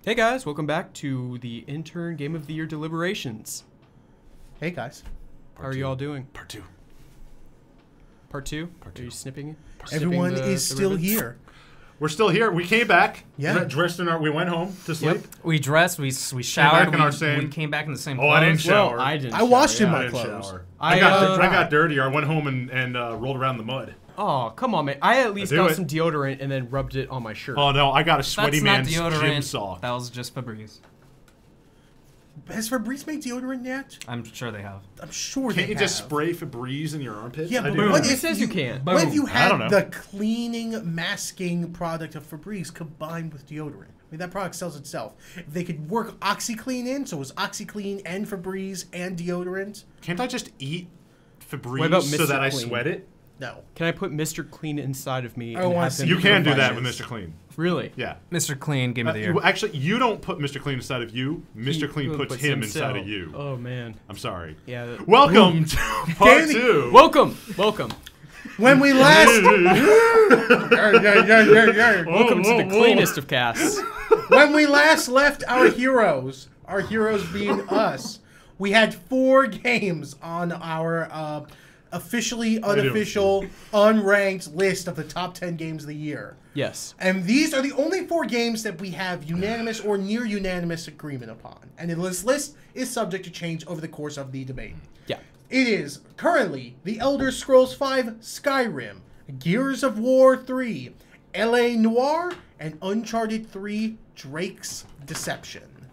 Hey guys, welcome back to the Intern Game of the Year Deliberations. Hey guys. How are you all doing? Part two. Part two? Part Are two. you snipping? Everyone Snipping is the still ribbon? here. We're still here. We came back. Yeah. Dressed in our. We went home to sleep. Yep. We dressed, we showered, back in our same- we came back in the same Oh, I didn't clothes. shower. Well, I didn't. I washed shower, in yeah. my I didn't clothes. shower. I, I got dirtier. I went home and rolled around in the mud. Oh, come on, man. I at least do got it. some deodorant and then rubbed it on my shirt. Oh no, I got a sweaty That's man's not gym deodorant. sock. That was just Febreze. Has Febreze made deodorant yet? I'm sure they have. I'm sure Can't they you just have. spray Febreze in your armpits? Yeah, I but do. what Who if says you can't? What if you Boom. I don't had know. the cleaning, masking product of Febreze combined with deodorant? I mean, that product sells itself. If they could work OxyClean in, so it was OxyClean and Febreze and deodorant. Can't I just eat Febreze What about so Mr. that I Clean? sweat it? No. Can I put Mr. Clean inside of me? I and wanna have see them You can do provide that it? with Mr. Clean. Really? Yeah. Mr. Clean, Game of the Year. Actually, you don't put Mr. Clean inside of you. Mr. Clean He puts puts him himself. inside of you. Oh man. I'm sorry. Yeah. Welcome to part Danny- two. Welcome. Welcome. When we last Welcome to the cleanest of casts. when we last left our heroes being us, we had 4 games on our officially unofficial unranked list of the top 10 games of the year. Yes. And these are the only 4 games that we have unanimous or near unanimous agreement upon. And this list is subject to change over the course of the debate. Yeah. It is currently The Elder Scrolls V Skyrim, Gears of War 3, L.A. Noire, and Uncharted 3 Drake's Deception.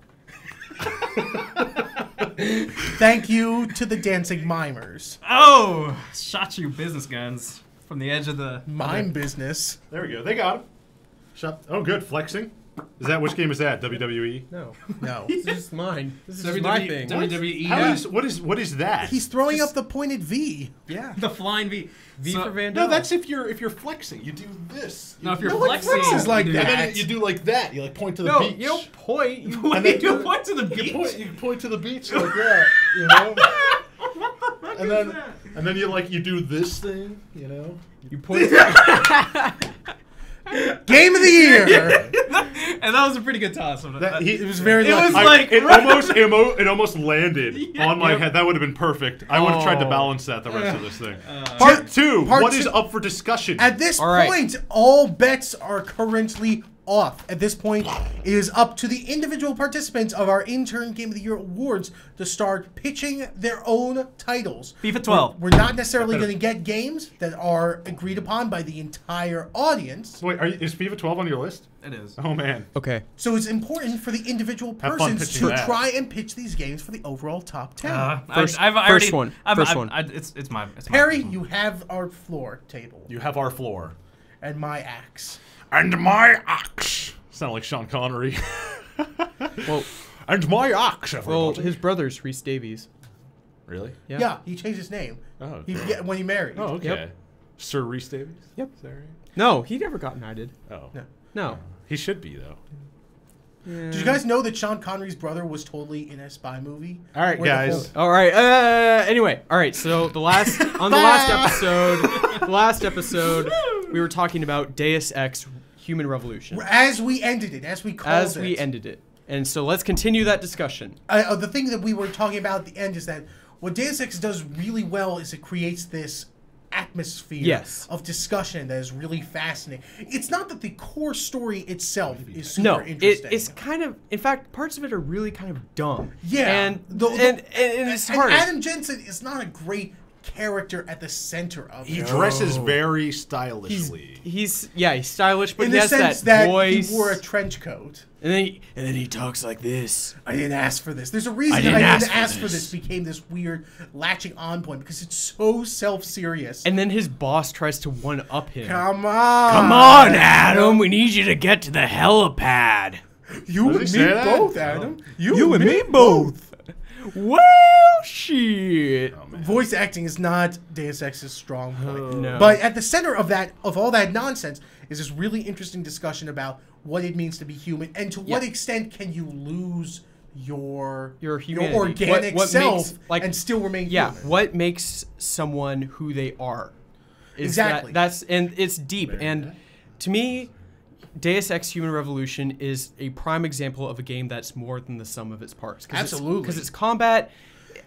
Thank you to the Dancing Mimers. Oh! Shot you business guns from the edge of the... Mime business. There we go. They got him. Shut. Oh, good. Flexing. Is that which game is that? WWE. No. No. This is just mine. This is just my thing. WWE. How is what is that? He's throwing up the pointed V. Yeah. The flying V. V So- for Van No, Dam. that's if you're flexing. You do this. No, if you're No one flexing... flexes like you do that. And then you do like that. You like point to the No, beach. you don't point. You What And do then you you- point to the beach? You point to the beach like that. You know. And then you do this thing. You know. you point. Game of the year. And that was a pretty good toss. It was very It was lucky. like- it almost landed on my Yep. head. That would have been perfect. I would have tried to Oh. balance that the rest of this thing. Part- Part two. part What is two- up for discussion? At this All right. point, all bets are currently off. At this point, it is up to the individual participants of our Intern Game of the Year Awards to start pitching their own titles. FIFA 12. We're not necessarily going to get games that are agreed upon by the entire audience. Wait, is FIFA 12 on your list? It is. Oh man. Okay. So it's important for the individual Have fun persons pitching to that. try and pitch these games for the overall top 10. First- I've first already, one. I've, First I've, one. It's my Perry, you have our floor table You have our floor. and my axe. And my axe. Sound like Sean Connery. Well, And my axe, well, everybody. his brother's Reese Davies. Really? Yeah, he changed his name. Oh, He, okay. yeah, when he married. Oh, okay. Yep. Sir Reese Davies? Yep. Is that right? No, he never got knighted. Oh. No. No. He should be, though. Did you guys know that Sean Connery's brother was totally in a spy movie? All right, Where the guys. whole- All right. Anyway. All right. So the last episode, we were talking about Deus Ex: Human Revolution As we ended it, as we called as it. we ended it, and so let's continue that discussion. The thing that we were talking about at the end is that what Deus Ex does really well is it creates this atmosphere Yes. of discussion that is really fascinating. It's not that the core story itself is super No, interesting. it's kind of. In fact, parts of it are really kind of dumb. Yeah. and The- and it's and hard. Adam Jensen is not a great character at the center of He it. dresses very stylishly. He's stylish, but In he the has sense that that voice. he wore a trench coat. and then he talks like this. I didn't ask for this. There's a reason didn't that I ask didn't for ask for this. this became this weird latching on point because it's so self-serious. And then his boss tries to one up him. Come on. Come on, Adam. We need you to get to the helipad. You Does and he me say that? both, Adam. You and me both. Well, shit. Voice acting is not Deus Ex's strong point. No. But at the center of all that nonsense is this really interesting discussion about what it means to be human and to what extent can you lose your humanity. organic What self makes, like, and still remain Yeah, human. what makes someone who they are? Is Exactly. and it's deep. And to me, Deus Ex: Human Revolution is a prime example of a game that's more than the sum of its parts. Absolutely. Because it's combat.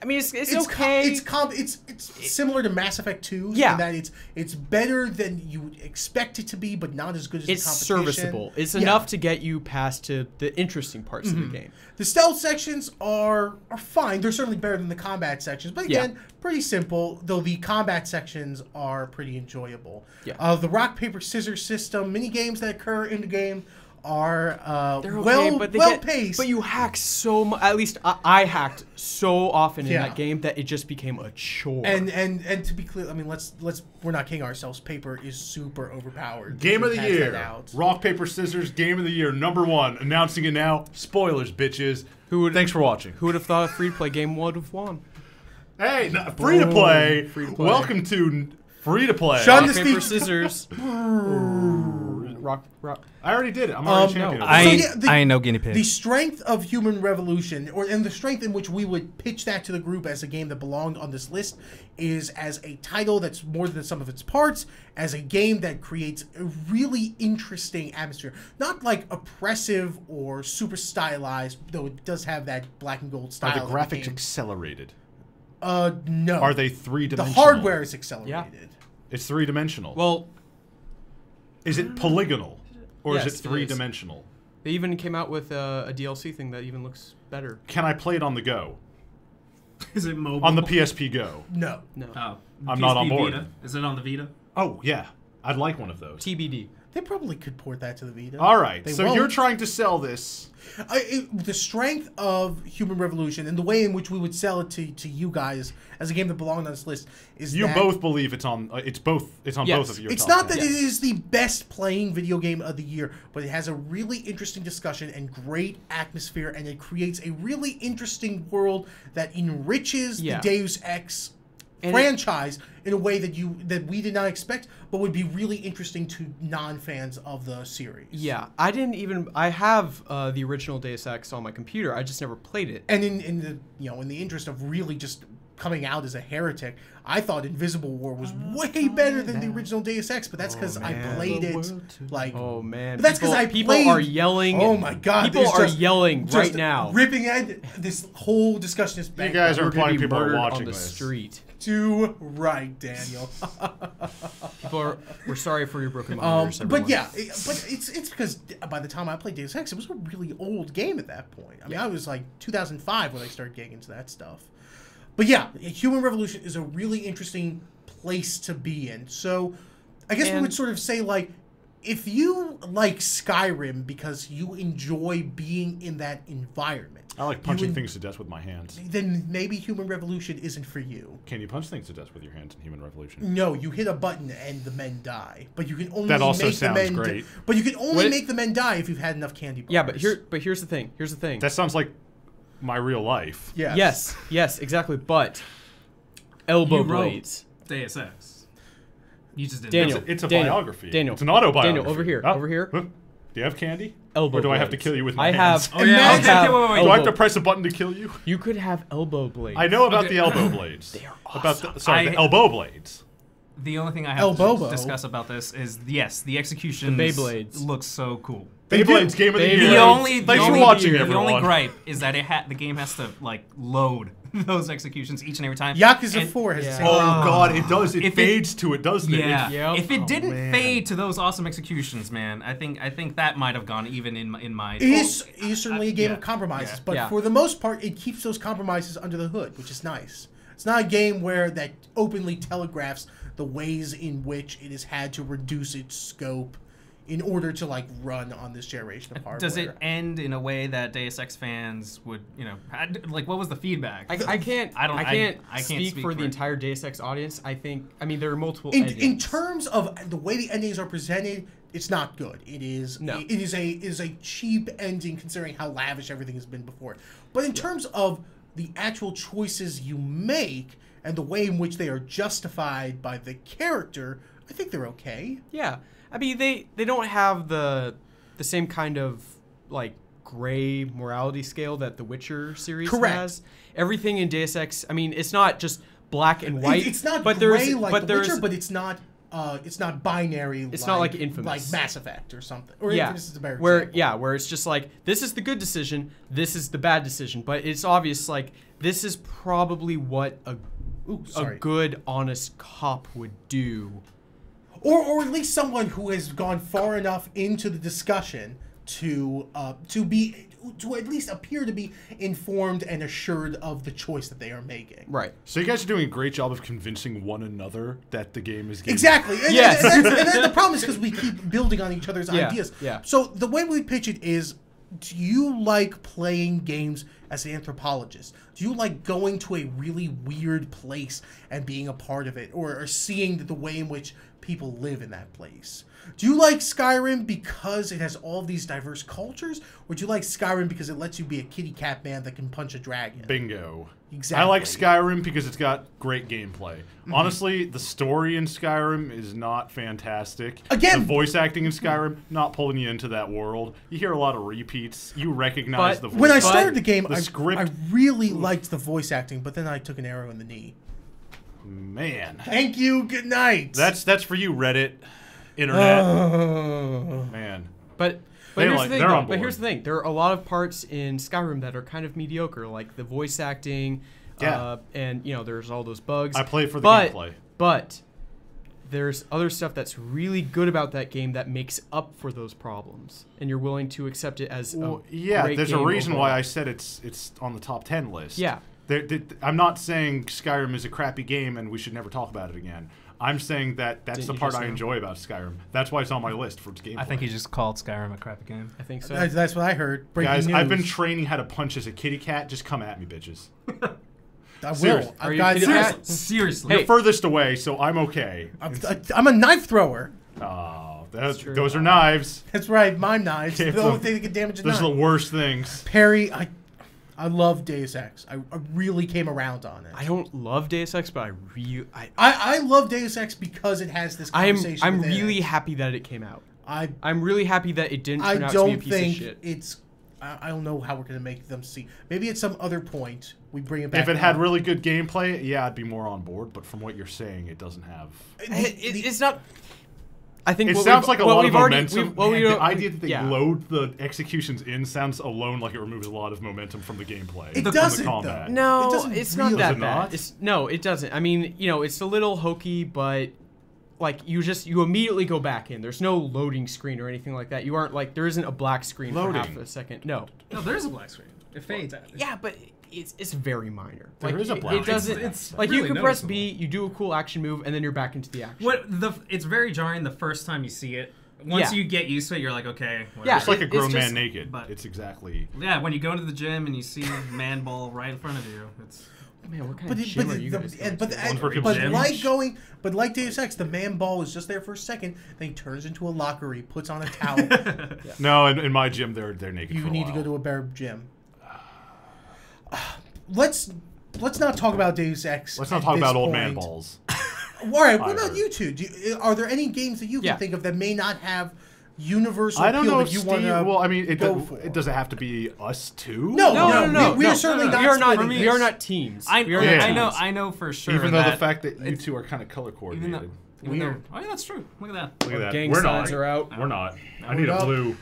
I mean, it's okay. It's similar to Mass Effect 2. Yeah. In that it's better than you would expect it to be, but not as good as it's the competition. serviceable. It's enough to get you past to the interesting parts of the game. The stealth sections are fine. They're certainly better than the combat sections, but again, pretty simple. Though the combat sections are pretty enjoyable. Yeah. The rock paper scissors system, mini games that occur in the game are They're okay, well paced. But you hack so much. At least I hacked so often in Yeah. that game that it just became a chore. And to be clear, I mean, let's we're not kidding ourselves. Paper is super overpowered. Game of the Has that year. out. Rock, paper, scissors. Game of the year. #1. Announcing it now. Spoilers, bitches. Thanks for watching. Who would have thought a free-to-play game would have won? Hey, free to play. Free to play. Welcome to free to play. Shun Rock, the paper, speech. scissors. Rock. I already did it. I'm already champion. no. of it. So, I ain't no guinea pig. The strength of Human Revolution, and the strength in which we would pitch that to the group as a game that belonged on this list, is as a title that's more than the sum of its parts, as a game that creates a really interesting atmosphere. Not like oppressive or super stylized, though it does have that black and gold style. Are the of graphics game. accelerated? No. Are they The three-dimensional? hardware is accelerated. It's three-dimensional. Well, is it polygonal? Or Yes, is it it three-dimensional? they even came out with a DLC thing that even looks better. Can I play it on the go? Is it mobile? On the PSP Go? No. No. Oh, I'm not on PSP board. Vita? Is it on the Vita? Oh, yeah. I'd like one of those. TBD. They probably could port that to the Vita. All right. They So won't. you're trying to sell this. The strength of Human Revolution and the way in which we would sell it to you guys as a game that belonged on this list is You that both believe it's on. It's both. It's on Yes. both of your. it's top not that 10. it is the best playing video game of the year, but it has a really interesting discussion and great atmosphere, and it creates a really interesting world that enriches Yeah. the Deus Ex And franchise in a way that we did not expect, but would be really interesting to non-fans of the series. Yeah, I have the original Deus Ex on my computer. I just never played it. And in the interest of really just coming out as a heretic, I thought Invisible War was way better than the original Deus Ex, but that's because I played it like. Oh man, But that's because people played. are yelling. Oh my god, people there's are just- yelling just right now. ripping at this whole discussion is You bankrupt. guys are We're gonna implying be people are murdered watching on the this. street. too right, Daniel. We're sorry for your broken monitors, everyone. But yeah, it's because by the time I played Deus Ex, it was a really old game at that point. I mean, I was like 2005 when I started getting into that stuff. But yeah, Human Revolution is a really interesting place to be in. So I guess we would sort of say, like, if you like Skyrim because you enjoy being in that environment, I like punching things to death with my hands. then maybe Human Revolution isn't for you. Can you punch things to death with your hands in Human Revolution? No, you hit a button and the men die. But you can only That also make sounds the men great. But you can only What? make the men die if you've had enough candy bars. Yeah, but here's the thing. Here's the thing. That sounds like my real life. Yes, exactly. But elbow You wrote blades. Deus Ex. You just didn't. Daniel. It's a Daniel, biography. Daniel, It's an autobiography. Daniel, over here, Oh, over here. huh? Do you have candy? Elbow Or do I have to blades. kill you with my I hands? have. Oh yeah. Imagine- Okay, wait. Do I have to elbow- press a button to kill you? You could have elbow blades. I know about Okay. the elbow blades. They are About the, I- the elbow blades. The only thing I have to Elbobo. discuss about this is yes, the execution The Beyblades. looks so cool. Beyblades Game of the Beyblades. Year. The only, Thanks for only, watching, the everyone. only gripe is that the game has to like load those executions each and every time. Yakuza And- 4 has the Yeah. same Oh problem. god, it does. It If it- fades to it, doesn't it? Yeah. Yep. If it Oh, didn't man. fade to those awesome executions, man, I think that might have gone even in my. It is certainly a game yeah. of compromises, Yeah. but Yeah. for the most part, it keeps those compromises under the hood, which is nice. It's not a game where that openly telegraphs the ways in which it has had to reduce its scope in order to like run on this generation of hardware. Does it end in a way that Deus Ex fans would, like what was the feedback? I can't. I don't- I can't. I can't speak speak for for the it. entire Deus Ex audience. I mean, there are multiple. in endings. terms of the way the endings are presented, it's not good. It is No. it is a cheap ending considering how lavish everything has been before. But in terms of the actual choices you make and the way in which they are justified by the character, I think they're okay. Yeah, I mean they don't have the same kind of like gray morality scale that the Witcher series Correct. has. Everything in Deus Ex, I mean, it's not just black and white. It's not but gray there's, like but The there's, Witcher, but it's not binary. It's not like Infamous. like Mass Effect or something. Or Yeah, Infamous is a better where example. where it's just like this is the good decision, this is the bad decision, but it's obvious like this is probably what a good honest cop would do. Or at least someone who has gone far enough into the discussion to at least appear to be informed and assured of the choice that they are making. Right. So you guys are doing a great job of convincing one another that the game is. Exactly. And, Yes. and then the problem is because we keep building on each other's ideas. Yeah. So the way we pitch it is, do you like playing games as an anthropologist? Do you like going to a really weird place and being a part of it, or seeing the way in which people live in that place? Do you like Skyrim because it has all these diverse cultures, or do you like Skyrim because it lets you be a kitty cat man that can punch a dragon? Bingo. Exactly. I like Skyrim because it's got great gameplay. Honestly, the story in Skyrim is not fantastic. Again, the voice acting in Skyrim, not pulling you into that world. You hear a lot of repeats. You recognize the voice. When I started the game, script, I really liked the voice acting, but then I took an arrow in the knee. Man. Thank you. Good night. That's for you, Reddit, Internet. Oh. Man. But They here's like- the thing. they're Though, on but board. here's the thing. There are a lot of parts in Skyrim that are kind of mediocre, like the voice acting. Yeah. And there's all those bugs. I play for the gameplay. But there's other stuff that's really good about that game that makes up for those problems, and you're willing to accept it as Well, a yeah, great there's a game reason overall. why I said it's on the top 10 list. Yeah. I'm not saying Skyrim is a crappy game and we should never talk about it again. I'm saying that's Didn't the you part just I know? enjoy about Skyrim. That's why it's on my list for its gameplay. I think he just called Skyrim a crappy game. I think so. That's what I heard. Breaking Guys, news. I've been training how to punch as a kitty cat. Just come at me, bitches. I will. Seriously. I've Are you got kidding? seriously. Seriously. You're furthest away, so I'm okay. I'm a knife thrower. Oh, true. those are knives. That's right. My knives. Okay, The only thing that can damage a Those are knife. the worst things. Perry, I love Deus Ex. I really came around on it. I don't love Deus Ex, but I love Deus Ex because it has this conversation. I'm within really it. happy that it came out. I'm really happy that it didn't turn out to be a don't piece think of shit. it's. I don't know how we're gonna make them see. Maybe at some other point we bring it back. If it had up. really good gameplay, yeah, I'd be more on board. But from what you're saying, it doesn't have. It's not. I think It what sounds we've- like a what lot of we've already- momentum. we've- well, Man, we the don't- idea that they yeah. load the executions in sounds alone like it removes a lot of momentum from the gameplay. It from doesn't, the combat. though. No, It doesn't it's really- not that Does it bad. not? No, it doesn't. I mean, it's a little hokey, but like you immediately go back in. There's no loading screen or anything like that. You aren't like there isn't a black screen for half Loading. a second. No. No, there's a black screen. It fades out. Yeah, but it's very minor. There Like, is a it- black It doesn't. screen. It's Like you really can press noticeable. B, you do a cool action move, and then you're back into the action. It's very jarring the first time you see it. Once Yeah. you get used to it, you're like, okay. Whatever. Yeah. It's like a It's grown just- man naked. but- It's exactly. Yeah, when you go to the gym and you see man ball right in front of you, it's Man, what kind But of it- gym but are you the- guys and- going but to? One for but people's gym. like Deus Ex, the man ball is just there for a second, then he turns into a locker, he puts on a towel. No, in my gym, they're naked. You for a need to while. go to a bear gym. Let's not talk about Deus Ex. Let's not at talk this about old man point. balls. All right, what Either. about you two? Are there any games that you can Yeah. think of that may not have universal I don't appeal know that if you Steve. want to Well, I mean, go for? it doesn't have to be us two. No, we are certainly not We are not. splitting We are this. not teams. I We are Yeah. not I know teams. I know for sure. Even though the that fact that you it's- two are kind of color even though, coordinated. even though, Weird. oh yeah, that's true. Look at that. Look at that. Gang We're signs not. are out. We're not. I need a up. blue. Ooh.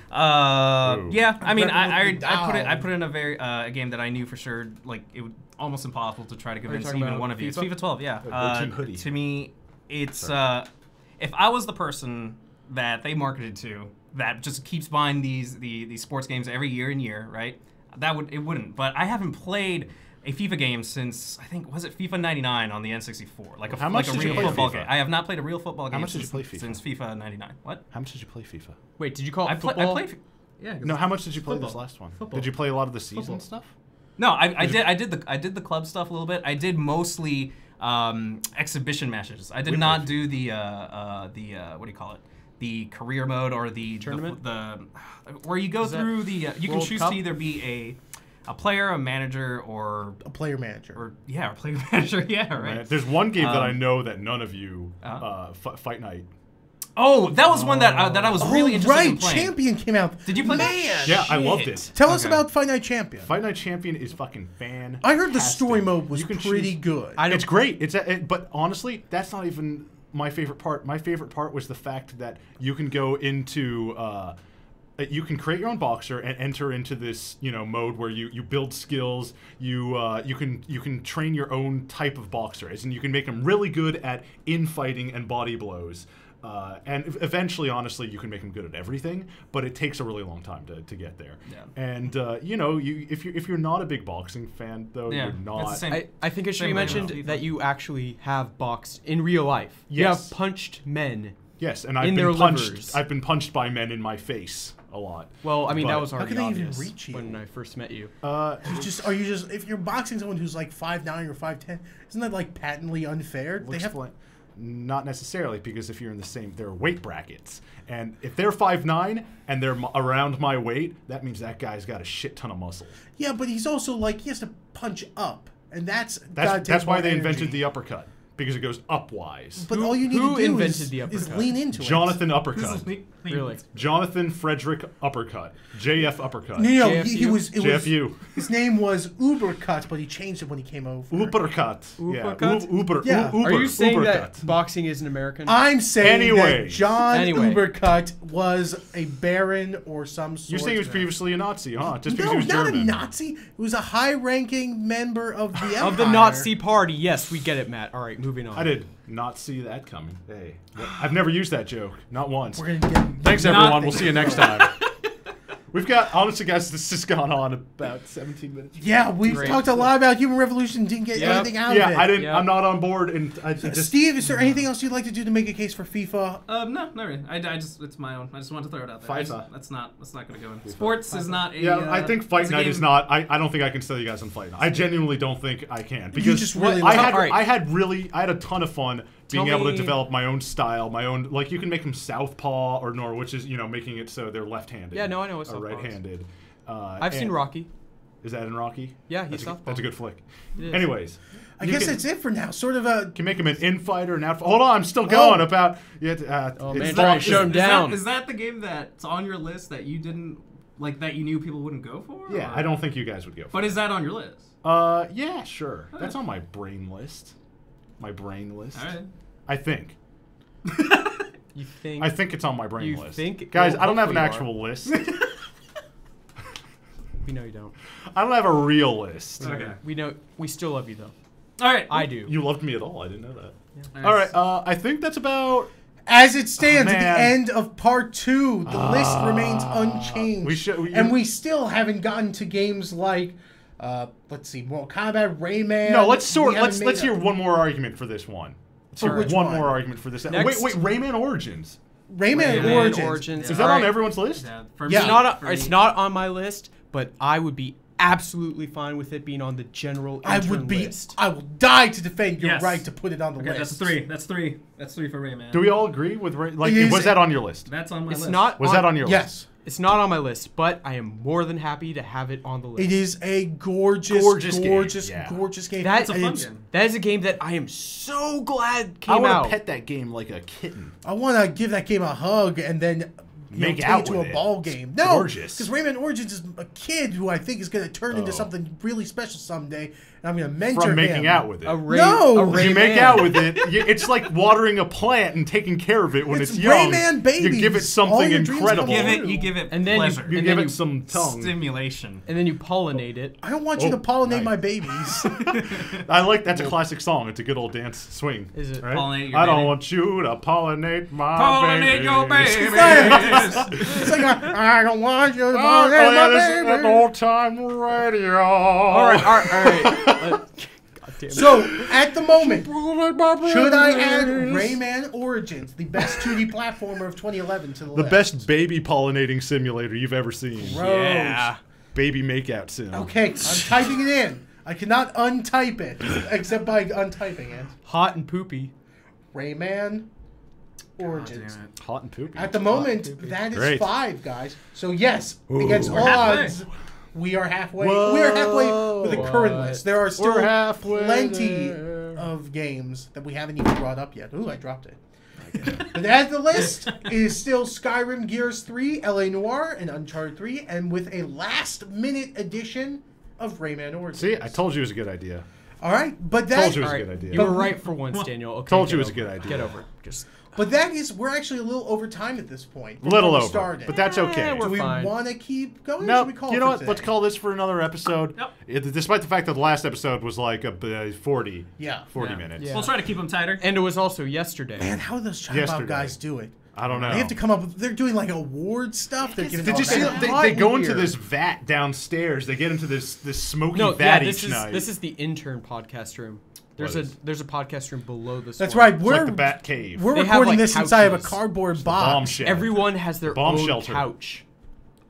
Yeah, I mean, Repping I put it. I down. put in a very a game that I knew for sure, like it would almost impossible to try to convince talking even about one of you. It's FIFA? FIFA 12. Yeah. Go Team Hoodie. To me, it's if I was the person that they marketed to that just keeps buying these sports games every year and year, right? It wouldn't. But I haven't played a FIFA game since I think was it FIFA 99 on the N64, like a How much like a did you real play football FIFA? game. I have not played a real football game much did you since, play FIFA? since FIFA 99. What? How much did you play FIFA? Wait, did you call it I football? played. Yeah. 'cause No, how much did you play this Football. last one? Football. Did you play a lot of the season Football. stuff? No, I did the club stuff a little bit. I did mostly exhibition matches. I did We not played. do the what do you call it? The career mode or the Tournament? the where you go Is that through the you can World choose Cup? to either be a player, a manager, or a player manager. or player manager. Yeah, right. There's one game that I Um, know that none of you uh-huh. Fight Night. Oh, that was one that I was really interested in right, playing. Champion came out. Did you play that? Man, Yeah, I loved Shit. it. tell us Okay. about Fight Night Champion. Fight Night Champion is fucking fan. I heard the story mode was You can pretty choose- good. I don't- It's great. But honestly, that's not even my favorite part. My favorite part was the fact that you can go into you can create your own boxer and enter into this, mode where you build skills. You can train your own type of boxers, and you can make them really good at infighting and body blows. And eventually, honestly, you can make them good at everything, but it takes a really long time to get there. Yeah. And if you're not a big boxing fan, though, you're not. I think it should be mentioned that you actually have boxed in real life. Yes. You have punched men. Yes, and in their livers. I've been punched by men in my face a lot. Well, I mean, But that was already How can they even obvious reach you? when I first met you. Are you just if you're boxing someone who's like 5'9" or 5'10", isn't that like patently unfair? Not necessarily, because if you're in the same, there are weight brackets, and if they're 5'9" and they're around my weight, that means that guy's got a shit ton of muscle. Yeah, but he's also like he has to punch up, and that's why they invented the uppercut. Because it goes upwise. But all you need to do is lean into it. Jonathan Uppercut. Really? Jonathan Frederick Uppercut. JF Uppercut. No, he was. JFU. His name was Ubercut, but he changed it when he came over. Ubercut. Ubercut? Yeah. Are you saying Ubercut. that boxing isn't American? I'm saying that Anyways. John Ubercut was a baron or some sort. You're saying he was previously a Nazi, huh? Just because he was not German. a Nazi. He was a high-ranking member of the Empire. Of the Nazi Party. Yes, we get it, Matt. All right, moving on. I did not see that coming. Hey, I've never used that joke. Not once. We're gonna get Thanks, everyone. We'll see you next time. We've got, honestly, guys, this has gone on about 17 minutes. Yeah, we've talked a lot about Human Revolution, didn't get anything out of it. Yeah, I didn't. I'm not on board. And I just, Steve, is there anything else you'd like to do to make a case for FIFA? No, not really. I just it's my own. I just wanted to throw it out there. FIFA. That's not going to go in. Sports is not a. Yeah, I think Fight it's a Night game- is not. I don't think I can sell you guys on Fight Night. I genuinely don't think I can, because just really I like- had a ton of fun being able to develop my own style, my own, like, you can make them southpaw or which is making it so they're left-handed. Yeah, no, I know what or southpaw is. right-handed. I've seen Rocky. Is that in Rocky? Yeah, he's southpaw. That's a good flick. It is. Anyways, I guess that's it for now. Sort of a. Can make him an infighter, an out. Hold on, I'm still going about. Oh man, it's trying to shut him down. Is that the game that's on your list that you didn't like that you knew people wouldn't go for? Yeah, or? I don't think you guys would go for. But is that on your list? Yeah, sure. That's on my brain list. My brain list. All right. I think. You think? I think it's on my brain You list. think? Guys, Well, I don't have an hopefully actual list. We know you don't. I don't have a real list. Okay. We know. We still love you though. All right. I do. You loved me at all. I didn't know that. Yeah. All right. I think that's about. As it stands at man. the end of part 2, the list remains unchanged. We still haven't gotten to games like, let's see, Mortal Kombat, Rayman. No, let's hear one more argument for this one. Let's hear which one one? more argument for this. Next. Wait, Rayman Origins. Rayman Origins. Is that on everyone's list? Yeah. For Yeah. me, It's not on my list, but I would be absolutely fine with it being on the general intern list. I will die to defend your Yes. right to put it on the Okay, list. that's three. That's three for Rayman. Do we all agree with like? It is- Was that on your list? That's on my It's list. not. Was that on your list? Yes. It's not on my list, but I am more than happy to have it on the list. It is a gorgeous game. gorgeous game. That's a fun game. That is a game that I am so glad I came want out. to pet that game like a kitten. I want to give that game a hug and then Make take out it to with a it. ball game. No, Gorgeous. because Rayman Origins is a kid who I think is going to turn into something really special someday, and I'm going to mentor From him. making out with it. No! If you make out with it, it's like watering a plant and taking care of it when it's young. Rayman babies. You give it All something your dreams incredible. come true. You give it And then you- pleasure. You and give then it some tongue. Stimulation. And then you pollinate it. I don't want you to pollinate my babies. I like that's a classic song. It's a good old dance swing. Is it? Right? Pollinate your I don't baby. want you to pollinate my Pollinate your babies. babies. It's like I don't want you to Oh, pollinate yeah, my this is baby. old time radio. All right. God damn it. So, at the moment, should I add Rayman Origins, the best 2D platformer of 2011, to the The list? best baby pollinating simulator you've ever seen. Gross. Yeah. Baby makeout sim. Okay, I'm typing it in. I cannot untype it, except by untyping it. Hot and poopy. Rayman Origins. Damn it. Hot and poopy. At the moment, that is Great. 5, guys. So yes, Ooh. against We're all halfway. odds, we are halfway. Whoa. We are halfway with the current list. There are still We're halfway plenty there. of games that we haven't even brought up yet. Ooh, I dropped it. But as the list is still Skyrim, Gears 3, LA Noire, and Uncharted 3, and with a last-minute edition of Rayman Origins. See, I told you it was a good idea. All right, but that Told you it was a good idea. You were right for once, Daniel. Okay, Told you get it was a over good idea. Get over it. Just. But that is, we're actually a little over time at this point. Little before we over, started. but that's okay. we're Do we fine. want to keep going? No, Should we call you it know for what? today? Let's call this for another episode. Yep. Despite the fact that the last episode was like 40 Yeah. 40 Yeah. minutes. Yeah. We'll try to keep them tighter. And it was also yesterday. Man, how do those China Yesterday. guys do it? I don't know. They have to come up with. They're doing like award stuff. They're giving Did all you see? that. They go into this vat downstairs. They get into this smoky No, vat yeah, each night. this is the intern podcast room. There's What is? a podcast room below this. That's one. right. It's We're like the Bat Cave. we're They have, recording like, this inside of a couches. cardboard bomb box. shed. Everyone has their Bomb own shelter. couch.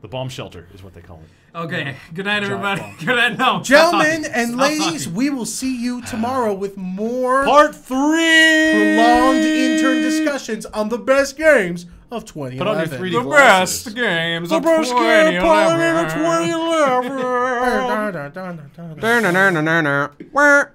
The bomb shelter is what they call it. Okay. Good night, everybody. bomb. Good night. No. Gentlemen stop and talking. ladies, we will see you tomorrow with more Part 3. prolonged intern discussions on the best games of 2011. Put on your 3D The glasses. best games The of best game part of 2011. 2011. Where?